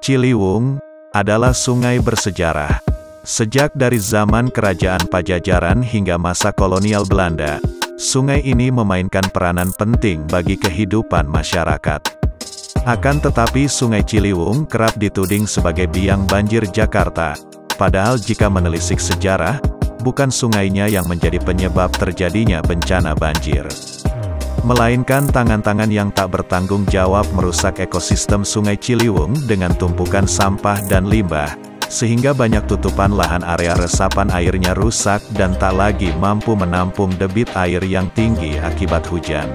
Ciliwung adalah sungai bersejarah. Sejak dari zaman Kerajaan Pajajaran hingga masa kolonial Belanda, sungai ini memainkan peranan penting bagi kehidupan masyarakat. Akan tetapi Sungai Ciliwung kerap dituding sebagai biang banjir Jakarta, padahal jika menelisik sejarah, bukan sungainya yang menjadi penyebab terjadinya bencana banjir, melainkan tangan-tangan yang tak bertanggung jawab merusak ekosistem Sungai Ciliwung dengan tumpukan sampah dan limbah, sehingga banyak tutupan lahan area resapan airnya rusak dan tak lagi mampu menampung debit air yang tinggi akibat hujan.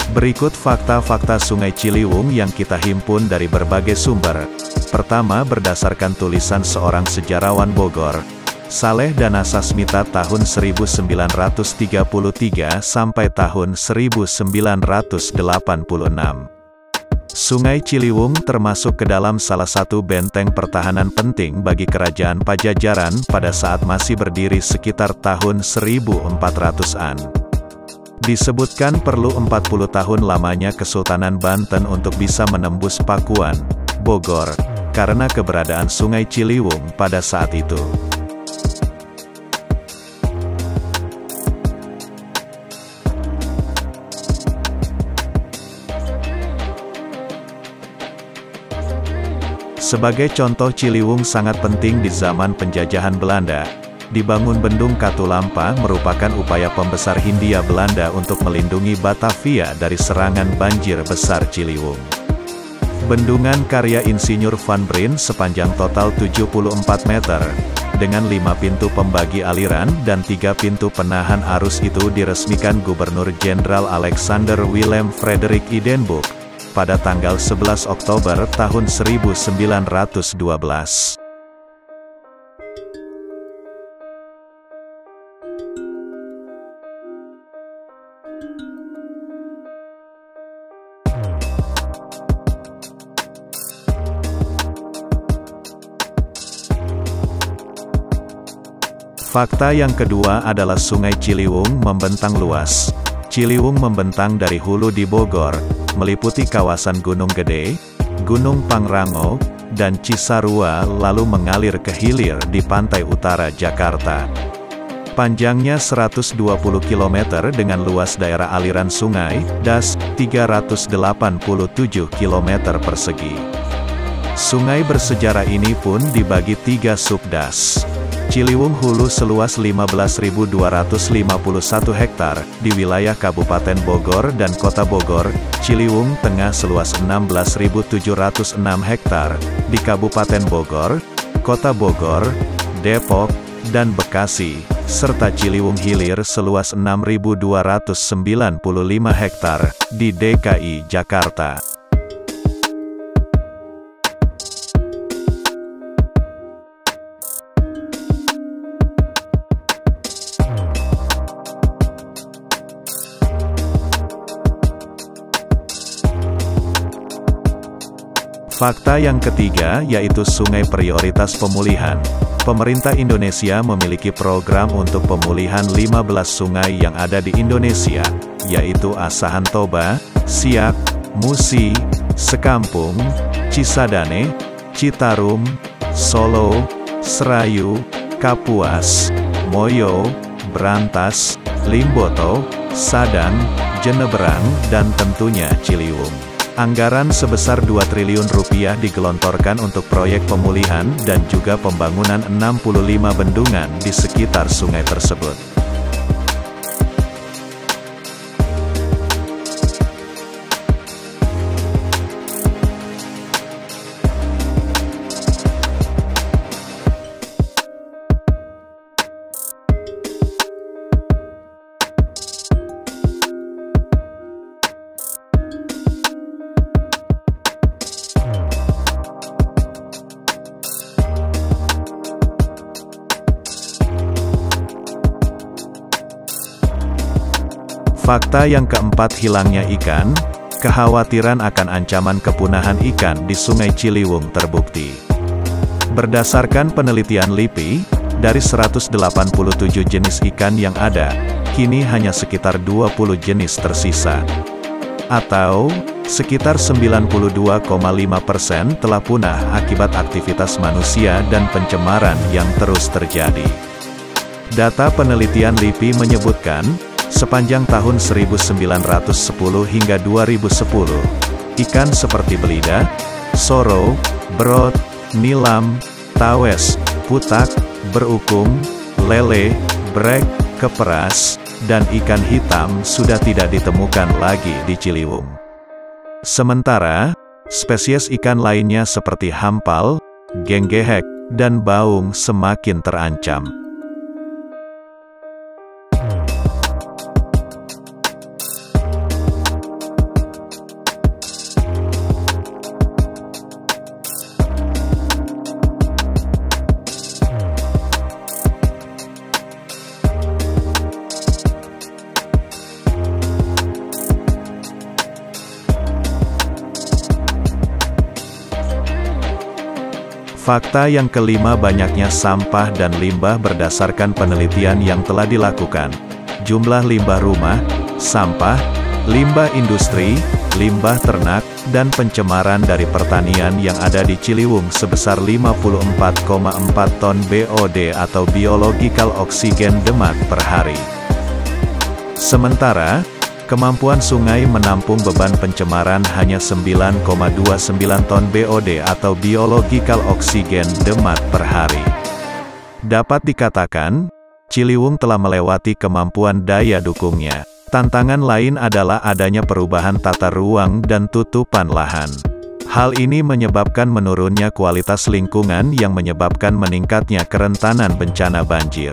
Berikut fakta-fakta Sungai Ciliwung yang kita himpun dari berbagai sumber. Pertama, berdasarkan tulisan seorang sejarawan Bogor, Saleh Danasasmita tahun 1933 sampai tahun 1986. Sungai Ciliwung termasuk ke dalam salah satu benteng pertahanan penting bagi Kerajaan Pajajaran pada saat masih berdiri sekitar tahun 1400-an. Disebutkan perlu 40 tahun lamanya Kesultanan Banten untuk bisa menembus Pakuan, Bogor, karena keberadaan Sungai Ciliwung pada saat itu. Sebagai contoh, Ciliwung sangat penting di zaman penjajahan Belanda. Dibangun Bendung Katulampa merupakan upaya pembesar Hindia Belanda untuk melindungi Batavia dari serangan banjir besar Ciliwung. Bendungan karya Insinyur Van Brien sepanjang total 74 meter, dengan 5 pintu pembagi aliran dan 3 pintu penahan arus itu diresmikan Gubernur Jenderal Alexander Willem Frederik Idenburg pada tanggal 11 Oktober tahun 1912. Fakta yang kedua adalah Sungai Ciliwung membentang luas. Ciliwung membentang dari hulu di Bogor, meliputi kawasan Gunung Gede, Gunung Pangrango, dan Cisarua lalu mengalir ke hilir di pantai utara Jakarta. Panjangnya 120 km dengan luas daerah aliran sungai, das, 387 km persegi. Sungai bersejarah ini pun dibagi 3 subdas. Ciliwung Hulu seluas 15.251 hektar, di wilayah Kabupaten Bogor dan Kota Bogor. Ciliwung Tengah seluas 16.706 hektar, di Kabupaten Bogor, Kota Bogor, Depok, dan Bekasi, serta Ciliwung Hilir seluas 6.295 hektar, di DKI Jakarta. Fakta yang ketiga yaitu sungai prioritas pemulihan. Pemerintah Indonesia memiliki program untuk pemulihan 15 sungai yang ada di Indonesia, yaitu Asahan Toba, Siak, Musi, Sekampung, Cisadane, Citarum, Solo, Serayu, Kapuas, Moyo, Brantas, Limboto, Sadang, Jenebrang, dan tentunya Ciliwung. Anggaran sebesar 2 triliun rupiah digelontorkan untuk proyek pemulihan dan juga pembangunan 65 bendungan di sekitar sungai tersebut. Fakta yang keempat, hilangnya ikan. kekhawatiran akan ancaman kepunahan ikan di Sungai Ciliwung terbukti. Berdasarkan penelitian LIPI, dari 187 jenis ikan yang ada, kini hanya sekitar 20 jenis tersisa. Atau, sekitar 92,5% telah punah akibat aktivitas manusia dan pencemaran yang terus terjadi. Data penelitian LIPI menyebutkan, sepanjang tahun 1910 hingga 2010, ikan seperti belida, soro, berot, nilam, tawes, putak, berukung, lele, brek, keperas, dan ikan hitam sudah tidak ditemukan lagi di Ciliwung. Sementara, spesies ikan lainnya seperti hampal, genggehek, dan baung semakin terancam. Fakta yang kelima, banyaknya sampah dan limbah. Berdasarkan penelitian yang telah dilakukan, jumlah limbah rumah, sampah, limbah industri, limbah ternak, dan pencemaran dari pertanian yang ada di Ciliwung sebesar 54,4 ton BOD atau biological oxygen demat per hari. Sementara, kemampuan sungai menampung beban pencemaran hanya 9,29 ton BOD atau biological oxygen demat per hari. Dapat dikatakan, Ciliwung telah melewati kemampuan daya dukungnya. Tantangan lain adalah adanya perubahan tata ruang dan tutupan lahan. Hal ini menyebabkan menurunnya kualitas lingkungan yang menyebabkan meningkatnya kerentanan bencana banjir.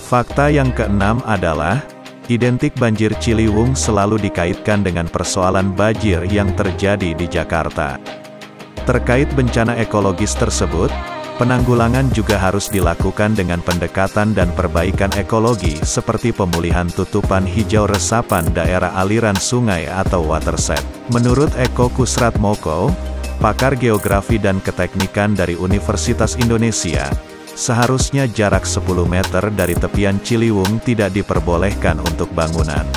Fakta yang keenam adalah, identik banjir Ciliwung selalu dikaitkan dengan persoalan banjir yang terjadi di Jakarta. Terkait bencana ekologis tersebut, penanggulangan juga harus dilakukan dengan pendekatan dan perbaikan ekologi seperti pemulihan tutupan hijau resapan daerah aliran sungai atau watershed. Menurut Eko Kusratmoko, pakar geografi dan keteknikan dari Universitas Indonesia, seharusnya jarak 10 meter dari tepian Ciliwung tidak diperbolehkan untuk bangunan.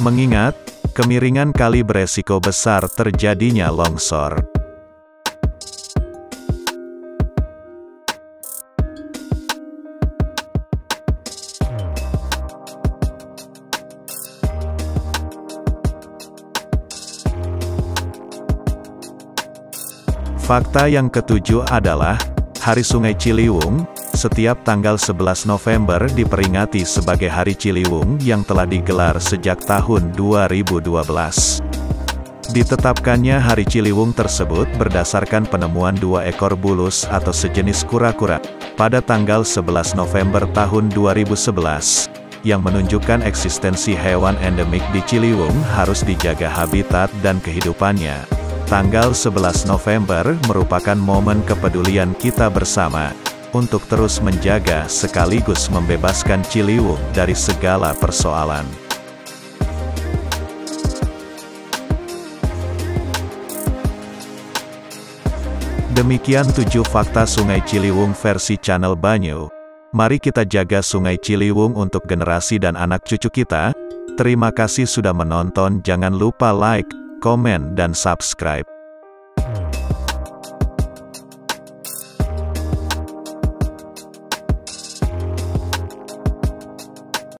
Mengingat, kemiringan kali beresiko besar terjadinya longsor. Fakta yang ketujuh adalah, Hari Sungai Ciliwung, setiap tanggal 11 November diperingati sebagai Hari Ciliwung yang telah digelar sejak tahun 2012. Ditetapkannya Hari Ciliwung tersebut berdasarkan penemuan 2 ekor bulus atau sejenis kura-kura pada tanggal 11 November tahun 2011, yang menunjukkan eksistensi hewan endemik di Ciliwung harus dijaga habitat dan kehidupannya. Tanggal 11 November merupakan momen kepedulian kita bersama, untuk terus menjaga sekaligus membebaskan Ciliwung dari segala persoalan. Demikian 7 fakta Sungai Ciliwung versi channel Banyu. Mari kita jaga Sungai Ciliwung untuk generasi dan anak cucu kita. Terima kasih sudah menonton, jangan lupa like, komen, dan subscribe.